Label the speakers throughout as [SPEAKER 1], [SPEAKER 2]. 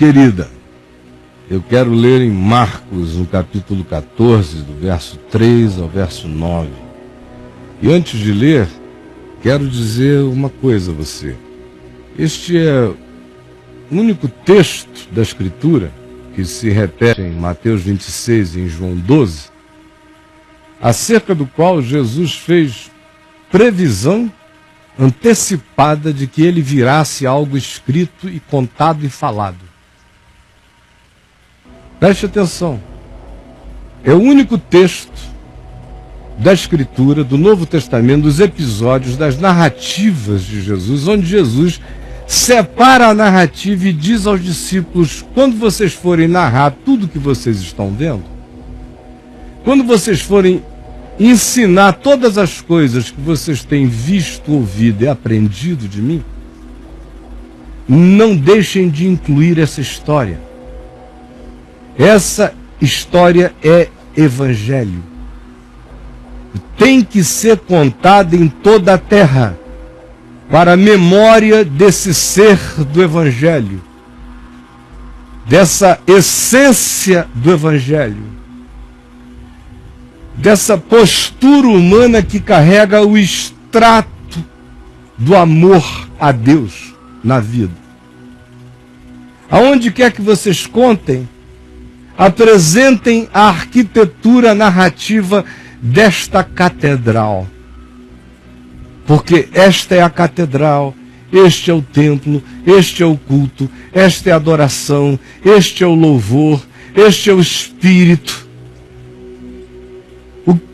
[SPEAKER 1] querida, eu quero ler em Marcos, no capítulo 14, do verso 3 ao verso 9. E antes de ler, quero dizer uma coisa a você. Este é o único texto da Escritura que se repete em Mateus 26 e em João 12, acerca do qual Jesus fez previsão antecipada de que ele virasse algo escrito e contado e falado. Preste atenção. É o único texto da Escritura, do Novo Testamento, dos episódios, das narrativas de Jesus, onde Jesus separa a narrativa e diz aos discípulos: quando vocês forem narrar tudo que vocês estão vendo, quando vocês forem ensinar todas as coisas que vocês têm visto, ouvido e aprendido de mim, não deixem de incluir essa história. Essa história é evangelho. Tem que ser contada em toda a terra, para a memória desse ser do evangelho, dessa essência do evangelho, dessa postura humana que carrega o extrato do amor a Deus na vida. Aonde quer que vocês contem, apresentem a arquitetura narrativa desta catedral. Porque esta é a catedral, este é o templo, este é o culto, esta é a adoração, este é o louvor, este é o espírito.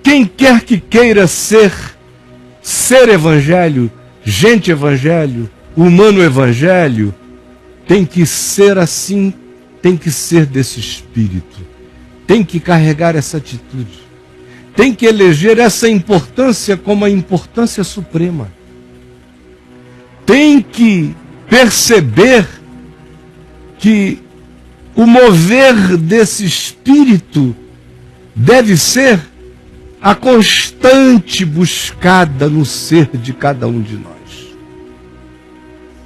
[SPEAKER 1] Quem quer que queira ser evangelho, gente evangelho, humano evangelho, tem que ser assim, tem que ser desse espírito, tem que carregar essa atitude, tem que eleger essa importância como a importância suprema, tem que perceber que o mover desse espírito deve ser a constante buscada no ser de cada um de nós.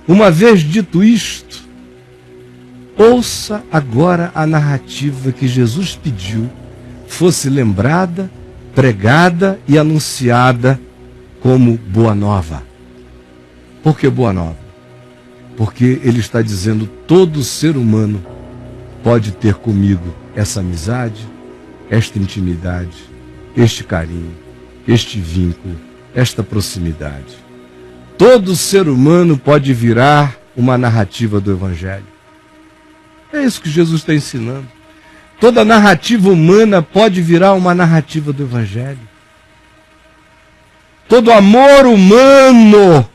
[SPEAKER 1] Uma vez dito isto, ouça agora a narrativa que Jesus pediu fosse lembrada, pregada e anunciada como boa nova. Por que boa nova? Porque ele está dizendo: todo ser humano pode ter comigo essa amizade, esta intimidade, este carinho, este vínculo, esta proximidade. Todo ser humano pode virar uma narrativa do evangelho. É isso que Jesus está ensinando. Toda narrativa humana pode virar uma narrativa do evangelho. Todo amor humano,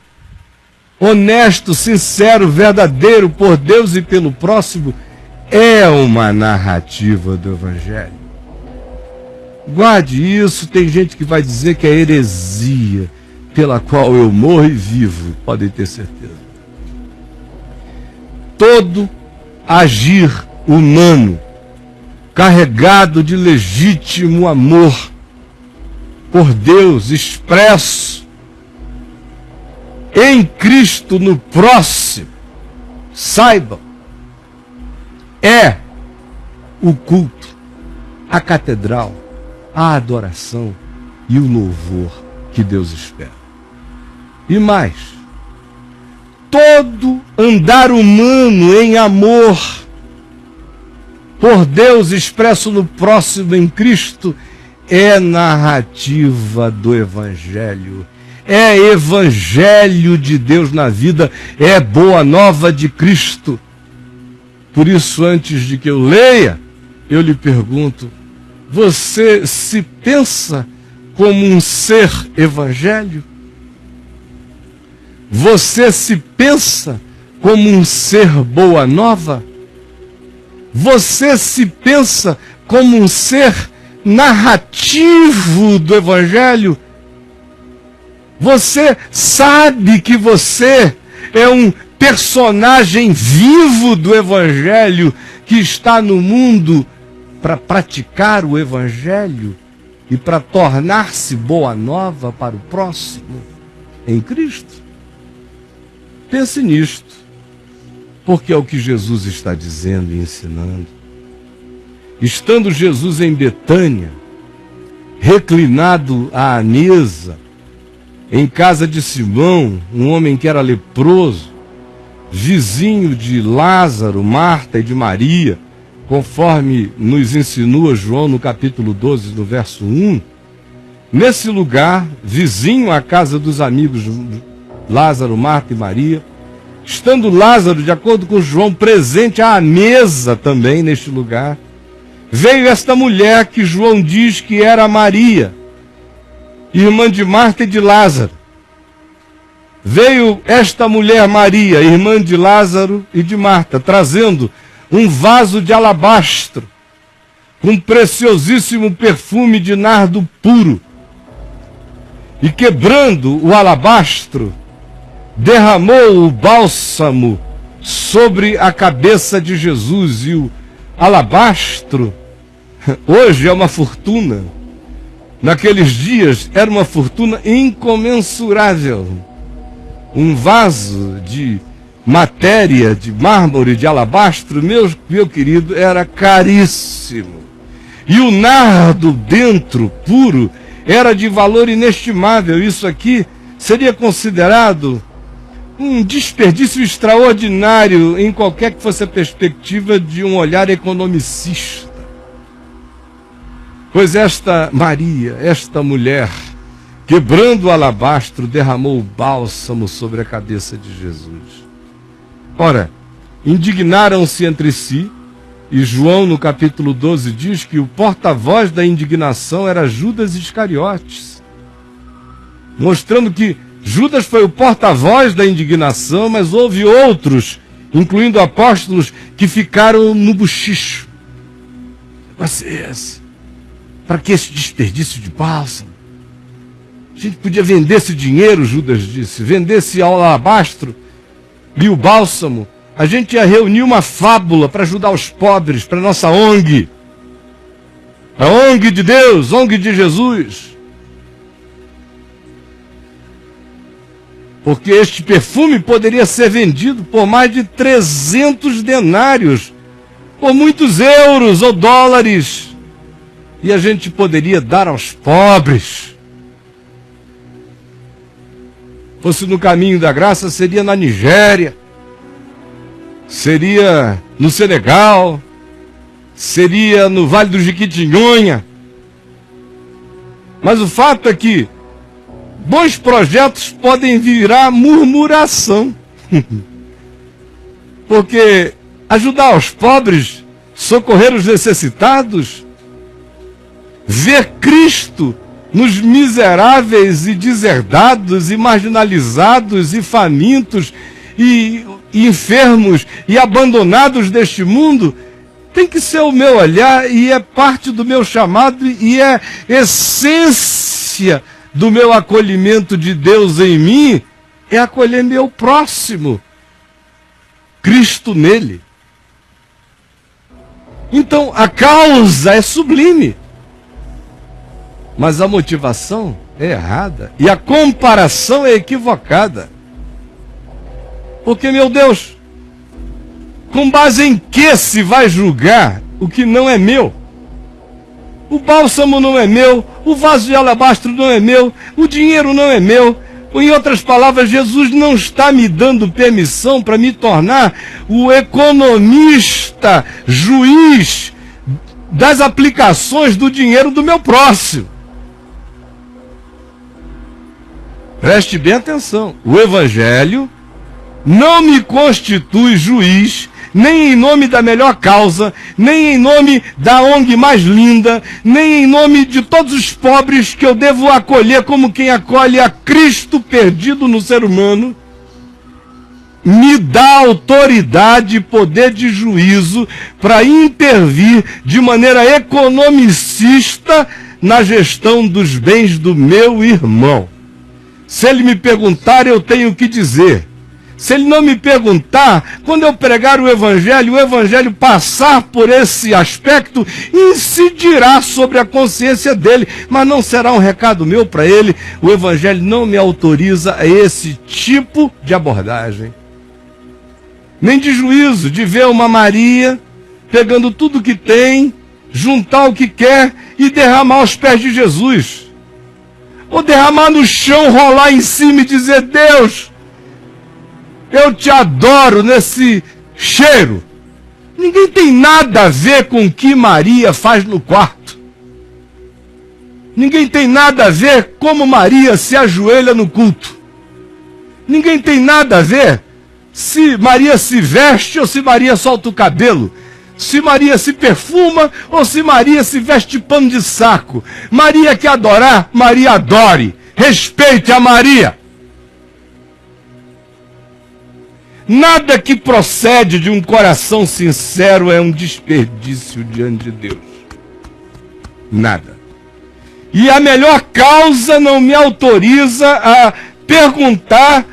[SPEAKER 1] honesto, sincero, verdadeiro por Deus e pelo próximo, é uma narrativa do evangelho. Guarde isso. Tem gente que vai dizer que é heresia pela qual eu morro e vivo, podem ter certeza. Todo agir humano carregado de legítimo amor por Deus, expresso em Cristo no próximo, saibam, é o culto, a catedral, a adoração e o louvor que Deus espera. E mais, todo andar humano em amor por Deus expresso no próximo em Cristo é narrativa do evangelho, é evangelho de Deus na vida, é boa nova de Cristo. Por isso, antes de que eu leia, eu lhe pergunto: você se pensa como um ser evangelho? Você se pensa como um ser boa nova? Você se pensa como um ser narrativo do evangelho? Você sabe que você é um personagem vivo do evangelho que está no mundo para praticar o evangelho e para tornar-se boa nova para o próximo em Cristo? Pense nisto. Porque é o que Jesus está dizendo e ensinando. Estando Jesus em Betânia, reclinado à mesa, em casa de Simão, um homem que era leproso, vizinho de Lázaro, Marta e de Maria, conforme nos insinua João no capítulo 12, no verso 1, nesse lugar, vizinho à casa dos amigos Lázaro, Marta e Maria, estando Lázaro, de acordo com João, presente à mesa também neste lugar, veio esta mulher que João diz que era Maria, irmã de Marta e de Lázaro. Veio esta mulher Maria, irmã de Lázaro e de Marta, trazendo um vaso de alabastro, com preciosíssimo perfume de nardo puro. E quebrando o alabastro, derramou o bálsamo sobre a cabeça de Jesus. E o alabastro, hoje é uma fortuna. Naqueles dias era uma fortuna incomensurável. Um vaso de matéria, de mármore, de alabastro, meu querido, era caríssimo. E o nardo dentro, puro, era de valor inestimável. Isso aqui seria considerado um desperdício extraordinário em qualquer que fosse a perspectiva de um olhar economicista. Pois esta Maria, esta mulher, quebrando o alabastro, derramou o bálsamo sobre a cabeça de Jesus. Ora, indignaram-se entre si, e João no capítulo 12 diz que o porta-voz da indignação era Judas Iscariotes, mostrando que Judas foi o porta-voz da indignação, mas houve outros, incluindo apóstolos, que ficaram no bochicho. Mas para que esse desperdício de bálsamo? A gente podia vender esse dinheiro, Judas disse, vendesse ao alabastro e o bálsamo. A gente ia reunir uma fábula para ajudar os pobres, para a nossa ONG. A ONG de Deus, ONG de Jesus. Porque este perfume poderia ser vendido por mais de 300 denários, por muitos euros ou dólares. E a gente poderia dar aos pobres. Fosse no caminho da graça, seria na Nigéria, seria no Senegal, seria no Vale do Jequitinhonha. Mas o fato é que bons projetos podem virar murmuração. Porque ajudar os pobres, socorrer os necessitados, ver Cristo nos miseráveis e deserdados e marginalizados e famintos e enfermos e abandonados deste mundo, tem que ser o meu olhar e é parte do meu chamado e é essência do meu acolhimento de Deus em mim, é acolher meu próximo, Cristo nele. Então a causa é sublime, mas a motivação é errada e a comparação é equivocada. Porque, meu Deus, com base em que se vai julgar o que não é meu? O bálsamo não é meu, o vaso de alabastro não é meu, o dinheiro não é meu. Em outras palavras, Jesus não está me dando permissão para me tornar o economista, juiz das aplicações do dinheiro do meu próximo. Preste bem atenção. O Evangelho não me constitui juiz, nem em nome da melhor causa, nem em nome da ONG mais linda, nem em nome de todos os pobres que eu devo acolher como quem acolhe a Cristo perdido no ser humano. Me dá autoridade e poder de juízo para intervir de maneira economicista na gestão dos bens do meu irmão. Se ele me perguntar, eu tenho que dizer. Se ele não me perguntar, quando eu pregar o Evangelho passar por esse aspecto, incidirá sobre a consciência dele, mas não será um recado meu para ele. O Evangelho não me autoriza a esse tipo de abordagem. nem de juízo, de ver uma Maria pegando tudo que tem, juntar o que quer e derramar aos pés de Jesus. Ou derramar no chão, rolar em cima e dizer: Deus, eu te adoro nesse cheiro. Ninguém tem nada a ver com o que Maria faz no quarto. Ninguém tem nada a ver como Maria se ajoelha no culto. Ninguém tem nada a ver se Maria se veste ou se Maria solta o cabelo. Se Maria se perfuma ou se Maria se veste de pano de saco. Maria quer adorar, Maria adore. Respeite a Maria. Nada que procede de um coração sincero é um desperdício diante de Deus. Nada. E a melhor causa não me autoriza a perguntar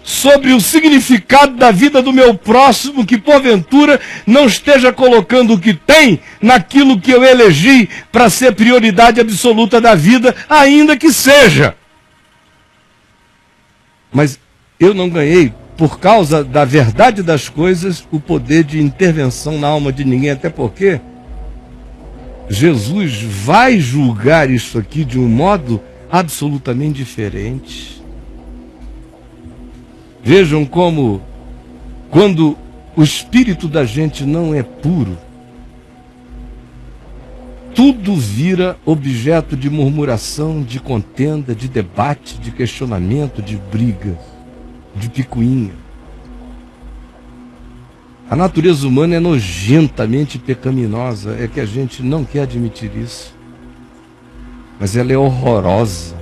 [SPEAKER 1] sobre o significado da vida do meu próximo, que porventura não esteja colocando o que tem naquilo que eu elegi para ser prioridade absoluta da vida, ainda que seja. Mas eu não ganhei, por causa da verdade das coisas, o poder de intervenção na alma de ninguém, até porque Jesus vai julgar isso aqui de um modo absolutamente diferente. Vejam como, quando o espírito da gente não é puro, tudo vira objeto de murmuração, de contenda, de debate, de questionamento, de briga, de picuinha. A natureza humana é nojentamente pecaminosa, é que a gente não quer admitir isso. Mas ela é horrorosa,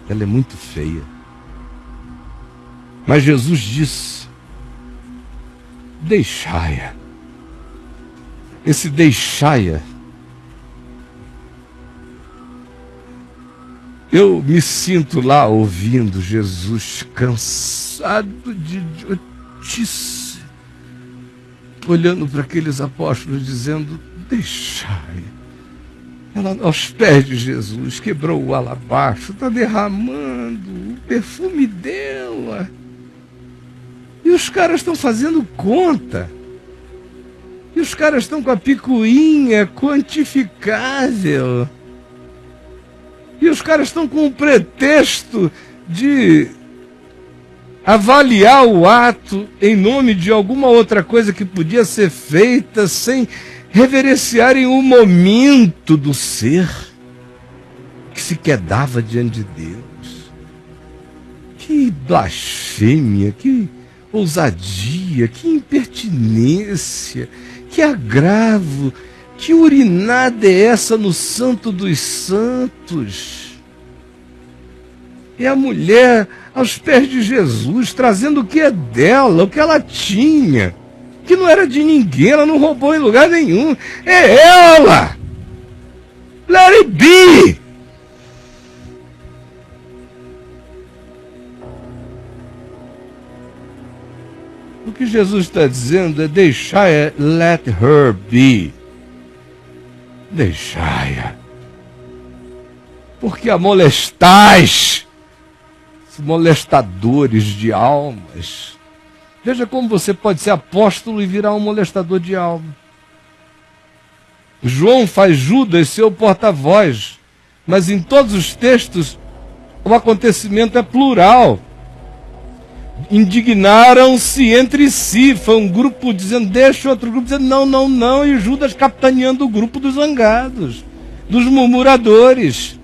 [SPEAKER 1] ela é muito feia. Mas Jesus disse: deixai-a. Esse deixai-a, eu me sinto lá ouvindo Jesus cansado de idiotice, olhando para aqueles apóstolos dizendo: deixai-a. Ela aos pés de Jesus quebrou o alabastro, está derramando o perfume dela. E os caras estão fazendo conta. E os caras estão com a picuinha quantificável. E os caras estão com o pretexto de avaliar o ato em nome de alguma outra coisa que podia ser feita sem reverenciarem o momento do ser que se quedava diante de Deus. Que blasfêmia, que ousadia, que impertinência, que agravo, que urinada é essa no Santo dos Santos? É a mulher aos pés de Jesus, trazendo o que é dela, o que ela tinha, que não era de ninguém, ela não roubou em lugar nenhum. É ela! Let it be! O que Jesus está dizendo é: deixai-a, let her be. Deixai-a. Porque a molestais, molestadores de almas. Veja como você pode ser apóstolo e virar um molestador de alma. João faz Judas ser o porta-voz, mas em todos os textos o acontecimento é plural. Indignaram-se entre si, foi um grupo dizendo deixa, outro grupo dizendo não, não, não, e Judas capitaneando o grupo dos zangados, dos murmuradores.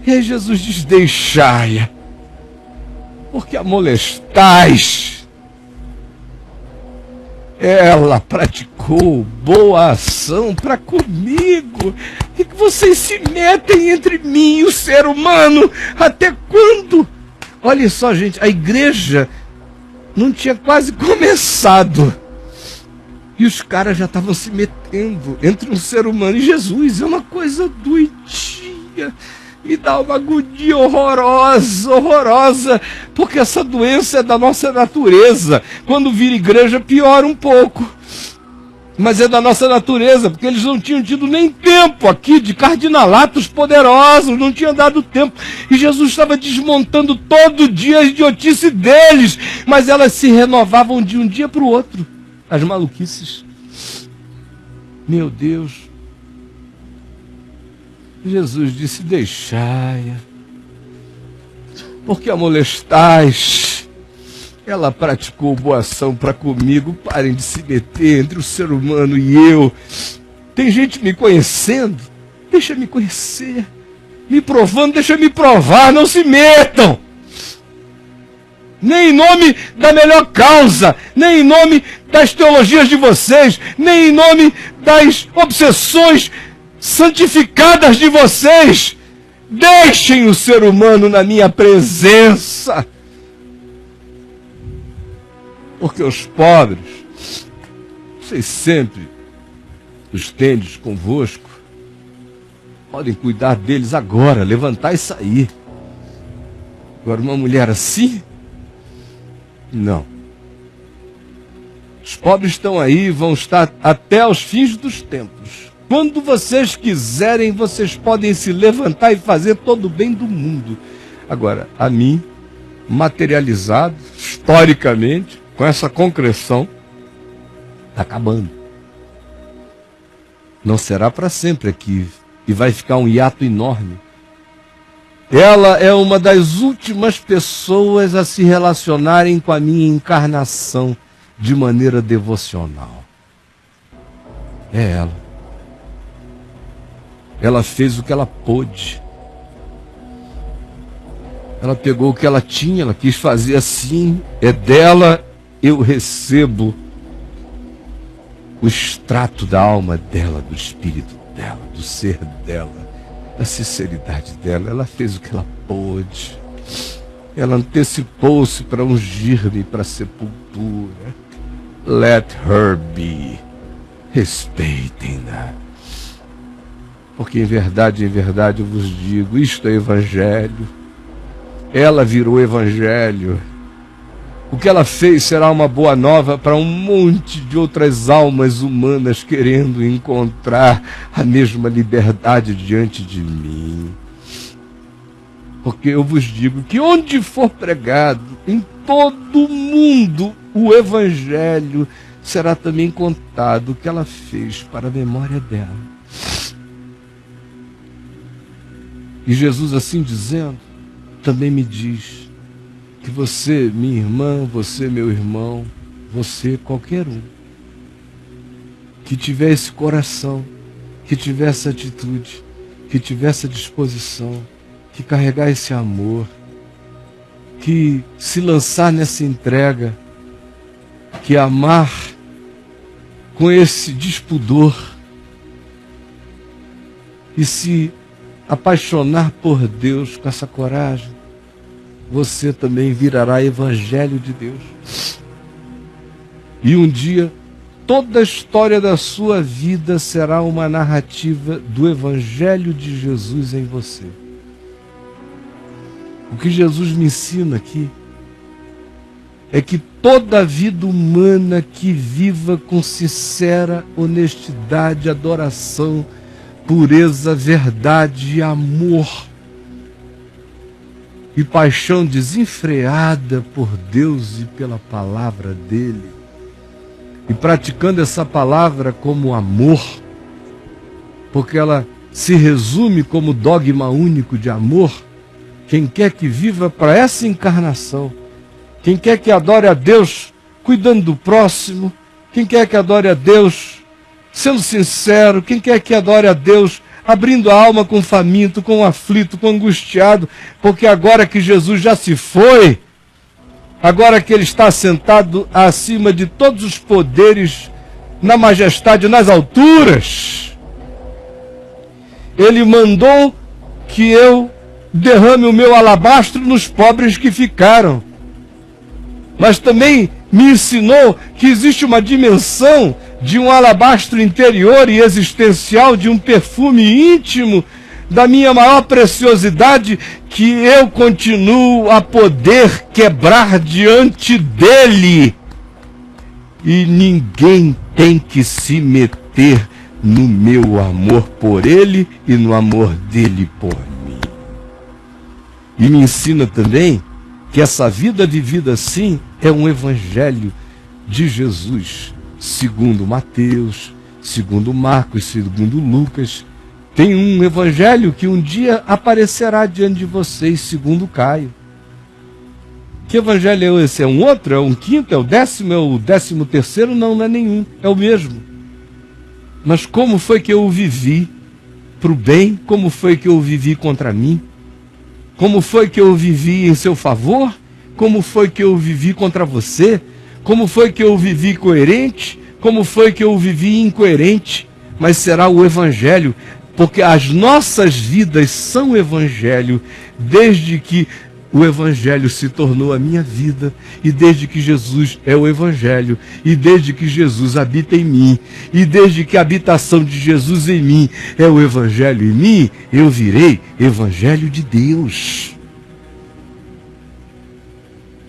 [SPEAKER 1] E aí Jesus diz: deixai-a, porque a molestais. Ela praticou boa ação para comigo. E que vocês se metem entre mim e o ser humano? Até quando? Olha só, gente, a igreja não tinha quase começado. E os caras já estavam se metendo entre um ser humano e Jesus. É uma coisa doentia. Me dá uma agonia horrorosa, horrorosa, porque essa doença é da nossa natureza. Quando vira igreja, piora um pouco. mas é da nossa natureza, porque eles não tinham tido nem tempo aqui de cardinalatos poderosos, não tinham dado tempo. E Jesus estava desmontando todo dia a idiotice deles, mas elas se renovavam de um dia para o outro, as maluquices. Meu Deus. Jesus disse: deixai-a, porque a molestais. Ela praticou boa ação para comigo. Parem de se meter entre o ser humano e eu. Tem gente me conhecendo, deixa me conhecer. Me provando, deixa me provar. Não se metam. Nem em nome da melhor causa, nem em nome das teologias de vocês, nem em nome das obsessões santificadas de vocês. Deixem o ser humano na minha presença. Porque os pobres, vocês sempre os tendes convosco, podem cuidar deles agora, levantar e sair. Agora, uma mulher assim, não. Os pobres estão aí, vão estar até os fins dos tempos. Quando vocês quiserem, vocês podem se levantar e fazer todo o bem do mundo. Agora, a mim, materializado, historicamente, com essa concreção, está acabando. Não será para sempre aqui. E vai ficar um hiato enorme. Ela é uma das últimas pessoas a se relacionarem com a minha encarnação de maneira devocional. É ela. Ela fez o que ela pôde. Ela pegou o que ela tinha, ela quis fazer assim. É dela, eu recebo o extrato da alma dela, do espírito dela, do ser dela, da sinceridade dela. Ela fez o que ela pôde. Ela antecipou-se para ungir-me para a sepultura. Let her be. Respeitem-na. Porque em verdade eu vos digo, isto é evangelho. Ela virou evangelho. O que ela fez será uma boa nova para um monte de outras almas humanas querendo encontrar a mesma liberdade diante de mim. Porque eu vos digo que onde for pregado, em todo o mundo, o evangelho será também contado o que ela fez para a memória dela. E Jesus, assim dizendo, também me diz que você, minha irmã, você, meu irmão, você, qualquer um, que tiver esse coração, que tiver essa atitude, que tiver essa disposição, que carregar esse amor, que se lançar nessa entrega, que amar com esse despudor e se apaixonar por Deus com essa coragem, você também virará evangelho de Deus. E um dia, toda a história da sua vida será uma narrativa do evangelho de Jesus em você. O que Jesus me ensina aqui é que toda a vida humana que viva com sincera honestidade, adoração, pureza, verdade e amor e paixão desenfreada por Deus e pela palavra dele, e praticando essa palavra como amor, porque ela se resume como dogma único de amor. Quem quer que viva para essa encarnação, quem quer que adore a Deus cuidando do próximo, quem quer que adore a Deus sendo sincero, quem quer que adore a Deus abrindo a alma com o faminto, com o aflito, com o angustiado, porque agora que Jesus já se foi, agora que ele está sentado acima de todos os poderes, na majestade, nas alturas, ele mandou que eu derrame o meu alabastro nos pobres que ficaram. Mas também me ensinou que existe uma dimensão de um alabastro interior e existencial, de um perfume íntimo, da minha maior preciosidade, que eu continuo a poder quebrar diante dele. e ninguém tem que se meter no meu amor por ele e no amor dele por mim. E me ensina também que essa vida vivida assim é um evangelho de Jesus, segundo Mateus, segundo Marcos, segundo Lucas. Tem um evangelho que um dia aparecerá diante de vocês, segundo Caio. Que evangelho é esse? É um outro? É um quinto? É o 10º? É o 13º? Não, não é nenhum. É o mesmo. Mas como foi que eu o vivi para o bem? Como foi que eu o vivi contra mim? Como foi que eu o vivi em seu favor? Como foi que eu o vivi contra você? Como foi que eu o vivi coerente? Como foi que eu o vivi incoerente? Mas será o evangelho, porque as nossas vidas são evangelho, desde que o evangelho se tornou a minha vida, e desde que Jesus é o evangelho, e desde que Jesus habita em mim, e desde que a habitação de Jesus em mim é o evangelho em mim, eu virei evangelho de Deus.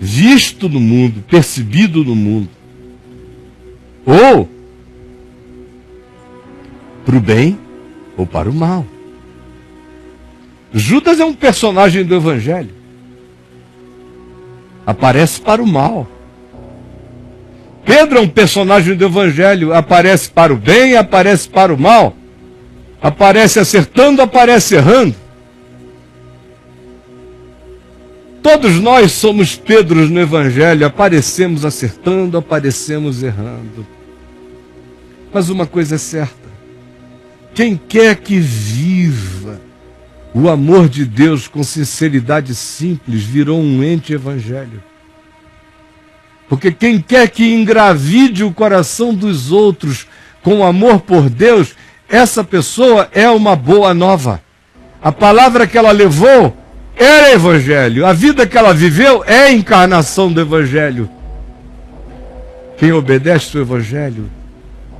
[SPEAKER 1] Visto no mundo, percebido no mundo. Ou para o bem ou para o mal. Judas é um personagem do evangelho. Aparece para o mal. Pedro é um personagem do evangelho, aparece para o bem, aparece para o mal. Aparece acertando, aparece errando. Todos nós somos Pedros no evangelho, aparecemos acertando, aparecemos errando. Mas uma coisa é certa: quem quer que viva o amor de Deus com sinceridade simples virou um ente evangelho. Porque quem quer que engravide o coração dos outros com amor por Deus, essa pessoa é uma boa nova. A palavra que ela levou era evangelho. A vida que ela viveu é a encarnação do evangelho. Quem obedece o evangelho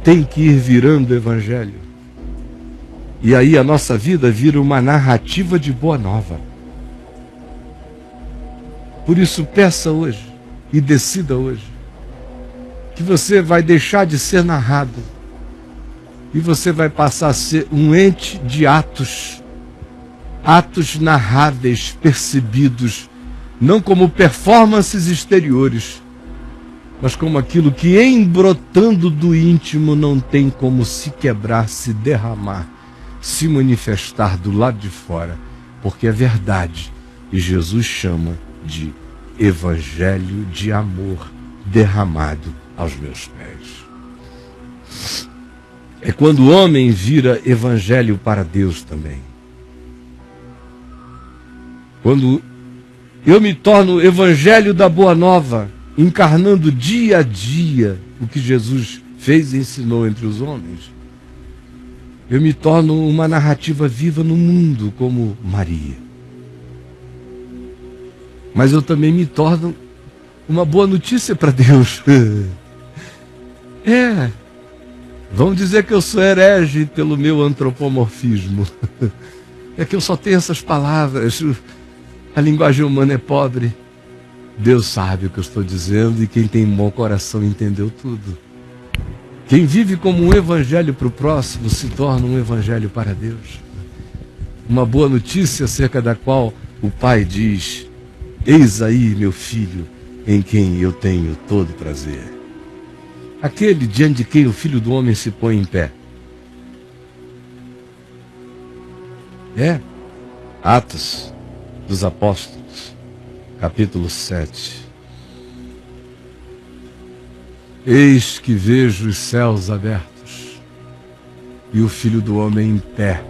[SPEAKER 1] tem que ir virando o evangelho. E aí a nossa vida vira uma narrativa de boa nova. Por isso peça hoje e decida hoje que você vai deixar de ser narrado e você vai passar a ser um ente de atos narráveis, percebidos, não como performances exteriores, mas como aquilo que, embrotando do íntimo, não tem como se quebrar, se derramar, se manifestar do lado de fora, porque é verdade, e Jesus chama de evangelho de amor derramado aos meus pés. É quando o homem vira evangelho para Deus também. Quando eu me torno evangelho da boa nova, encarnando dia a dia o que Jesus fez e ensinou entre os homens, eu me torno uma narrativa viva no mundo como Maria. Mas eu também me torno uma boa notícia para Deus. Vamos dizer que eu sou herege pelo meu antropomorfismo. É que eu só tenho essas palavras. A linguagem humana é pobre. Deus sabe o que eu estou dizendo e quem tem um bom coração entendeu tudo. Quem vive como um evangelho para o próximo se torna um evangelho para Deus. Uma boa notícia acerca da qual o Pai diz: eis aí meu filho, em quem eu tenho todo prazer. Aquele diante de quem o Filho do Homem se põe em pé. Atos dos Apóstolos, capítulo 7. Eis que vejo os céus abertos e o Filho do Homem em pé,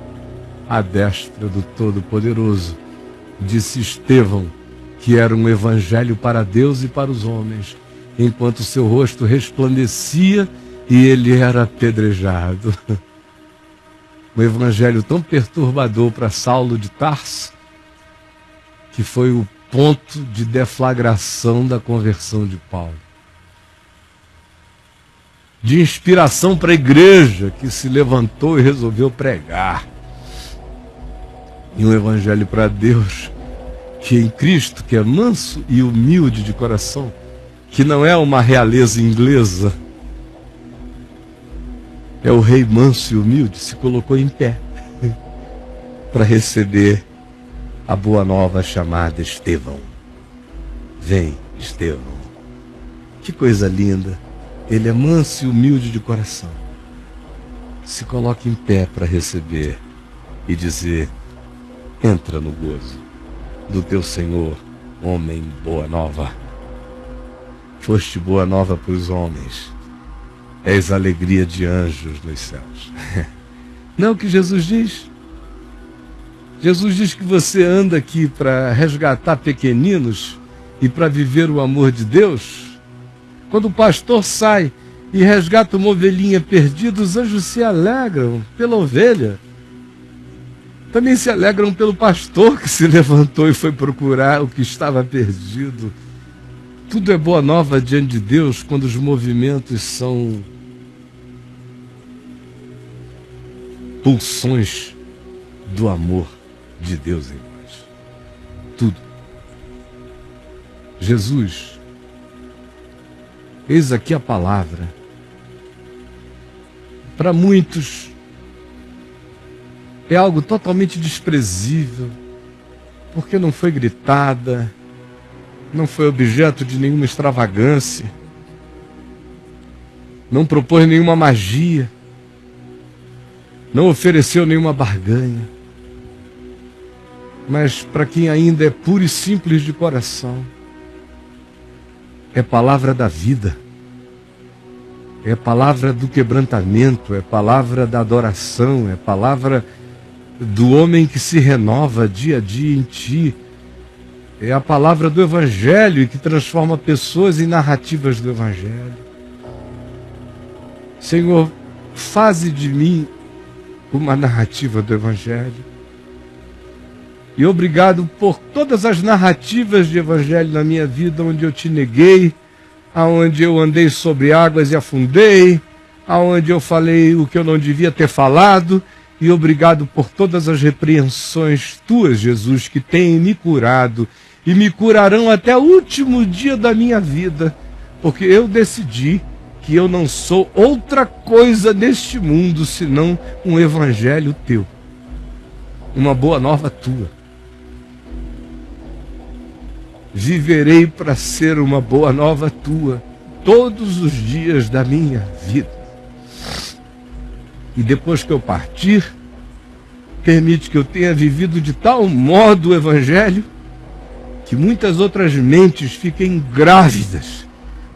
[SPEAKER 1] à destra do Todo-Poderoso. Disse Estevão, que era um evangelho para Deus e para os homens, enquanto seu rosto resplandecia e ele era apedrejado. Um evangelho tão perturbador para Saulo de Tarso, que foi o ponto de deflagração da conversão de Paulo. De inspiração para a igreja, que se levantou e resolveu pregar. E um evangelho para Deus, que em Cristo, que é manso e humilde de coração, que não é uma realeza inglesa, é o rei manso e humilde, se colocou em pé para receber a boa nova chamada Estevão. Vem, Estevão. Que coisa linda. Ele é manso e humilde de coração. Se coloca em pé para receber e dizer: entra no gozo do teu Senhor, homem boa nova. Foste boa nova para os homens. És a alegria de anjos nos céus. Não é o que Jesus diz? Jesus diz que você anda aqui para resgatar pequeninos e para viver o amor de Deus. Quando o pastor sai e resgata uma ovelhinha perdida, os anjos se alegram pela ovelha. Também se alegram pelo pastor que se levantou e foi procurar o que estava perdido. Tudo é boa nova diante de Deus quando os movimentos são pulsões do amor de Deus em nós. Tudo. Jesus, eis aqui a palavra. Para muitos é algo totalmente desprezível, porque não foi gritada, não foi objeto de nenhuma extravagância, não propôs nenhuma magia, não ofereceu nenhuma barganha. Mas para quem ainda é puro e simples de coração, é palavra da vida, é palavra do quebrantamento, é palavra da adoração, é palavra do homem que se renova dia a dia em ti. É a palavra do Evangelho que transforma pessoas em narrativas do Evangelho. Senhor, faze de mim uma narrativa do Evangelho. E obrigado por todas as narrativas de Evangelho na minha vida, onde eu te neguei, aonde eu andei sobre águas e afundei, aonde eu falei o que eu não devia ter falado. E obrigado por todas as repreensões tuas, Jesus, que têm me curado e me curarão até o último dia da minha vida, porque eu decidi que eu não sou outra coisa neste mundo senão um evangelho teu, uma boa nova tua. Viverei para ser uma boa nova tua todos os dias da minha vida. E depois que eu partir, permite que eu tenha vivido de tal modo o Evangelho que muitas outras mentes fiquem grávidas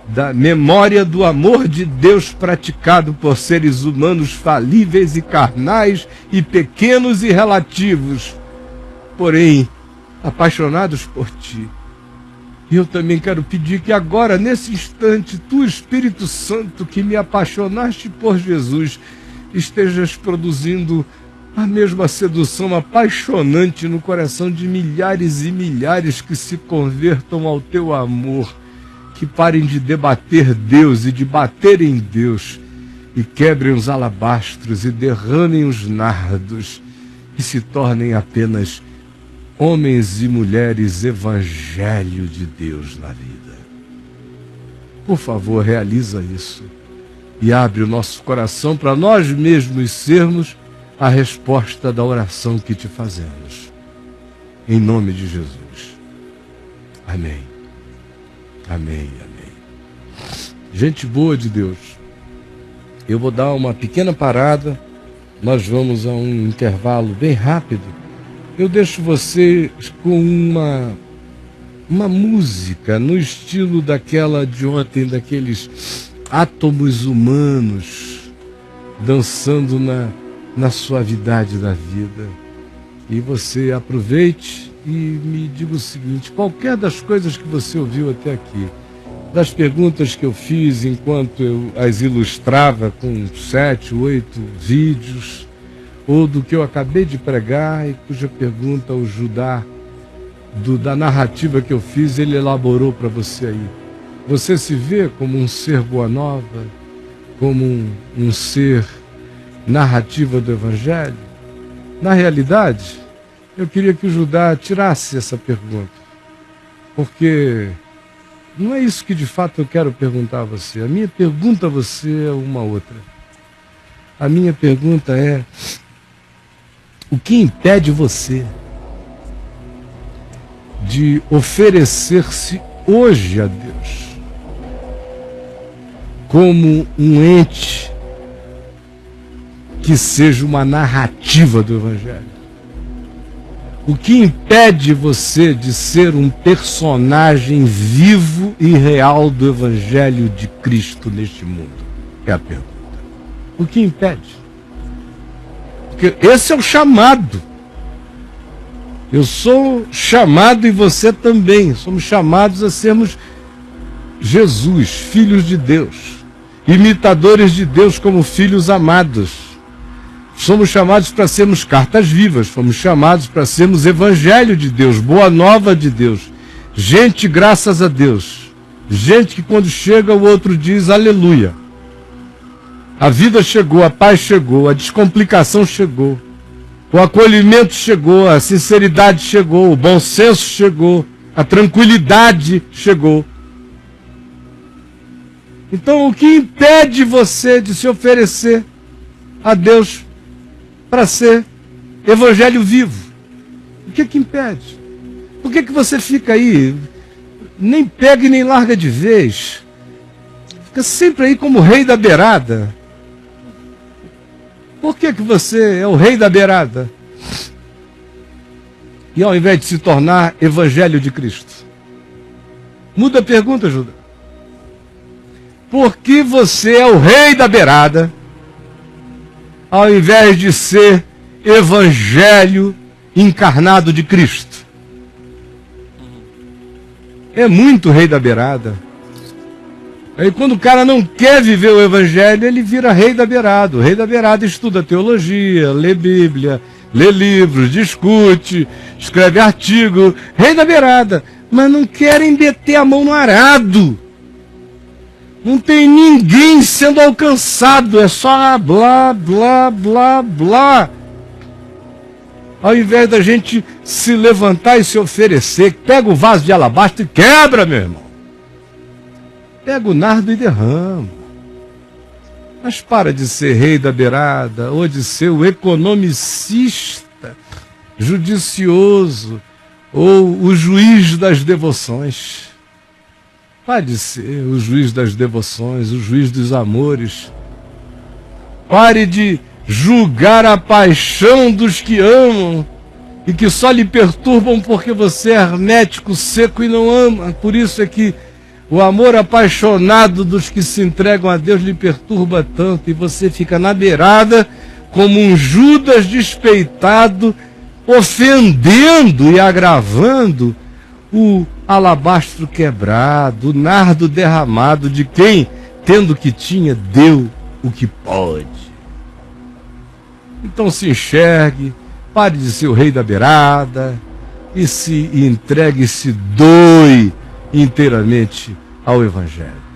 [SPEAKER 1] da memória do amor de Deus praticado por seres humanos falíveis e carnais e pequenos e relativos, porém apaixonados por ti. E eu também quero pedir que agora, nesse instante, tu, Espírito Santo, que me apaixonaste por Jesus, estejas produzindo a mesma sedução apaixonante no coração de milhares e milhares que se convertam ao teu amor, que parem de debater Deus e de bater em Deus, e quebrem os alabastros e derramem os nardos, e se tornem apenas homens e mulheres evangelho de Deus na vida. Por favor, realiza isso e abre o nosso coração para nós mesmos sermos a resposta da oração que te fazemos. Em nome de Jesus. Amém. Amém, amém. Gente boa de Deus, eu vou dar uma pequena parada, nós vamos a um intervalo bem rápido. Eu deixo vocês com uma música no estilo daquela de ontem, daqueles átomos humanos dançando na suavidade da vida. E você aproveite e me diga o seguinte: qualquer das coisas que você ouviu até aqui, das perguntas que eu fiz enquanto eu as ilustrava com 7, 8 vídeos, ou do que eu acabei de pregar e cuja pergunta o Judá, da narrativa que eu fiz, ele elaborou para você aí. Você se vê como um ser boa nova, como um ser narrativa do Evangelho? Na realidade, eu queria que o Judá tirasse essa pergunta, porque não é isso que de fato eu quero perguntar a você. A minha pergunta a você é uma outra. A minha pergunta é: o que impede você de oferecer-se hoje a Deus como um ente que seja uma narrativa do Evangelho? O que impede você de ser um personagem vivo e real do Evangelho de Cristo neste mundo? É a pergunta. O que impede? Porque esse é o chamado. Eu sou chamado e você também. Somos chamados a sermos Jesus, filhos de Deus, imitadores de Deus como filhos amados. Somos chamados para sermos cartas vivas, fomos chamados para sermos evangelho de Deus, boa nova de Deus. Gente, graças a Deus. Gente que quando chega o outro diz aleluia. A vida chegou, a paz chegou, a descomplicação chegou, o acolhimento chegou, a sinceridade chegou, o bom senso chegou, a tranquilidade chegou. Então o que impede você de se oferecer a Deus para ser evangelho vivo? O que impede? Por que você fica aí, nem pega e nem larga de vez? Fica sempre aí como rei da beirada. Por que você é o rei da beirada? E ao invés de se tornar evangelho de Cristo? Muda a pergunta, Judá. Por que você é o rei da beirada, ao invés de ser evangelho encarnado de Cristo? É muito rei da beirada. Aí quando o cara não quer viver o evangelho, ele vira rei da beirada. O rei da beirada estuda teologia, lê Bíblia, lê livros, discute, escreve artigo. Rei da beirada. Mas não querem meter a mão no arado. Não tem ninguém sendo alcançado, é só blá, blá, blá, blá. Ao invés da gente se levantar e se oferecer, pega o vaso de alabastro e quebra, meu irmão. Pega o nardo e derrama. Mas para de ser rei da beirada, ou de ser o economicista, judicioso, ou o juiz das devoções. Pare de ser o juiz das devoções, o juiz dos amores. Pare de julgar a paixão dos que amam e que só lhe perturbam porque você é hermético, seco e não ama. Por isso é que o amor apaixonado dos que se entregam a Deus lhe perturba tanto e você fica na beirada como um Judas despeitado, ofendendo e agravando o alabastro quebrado, o nardo derramado de quem, tendo o que tinha, deu o que pode. Então se enxergue, pare de ser o rei da beirada e se entregue, se doe inteiramente ao Evangelho.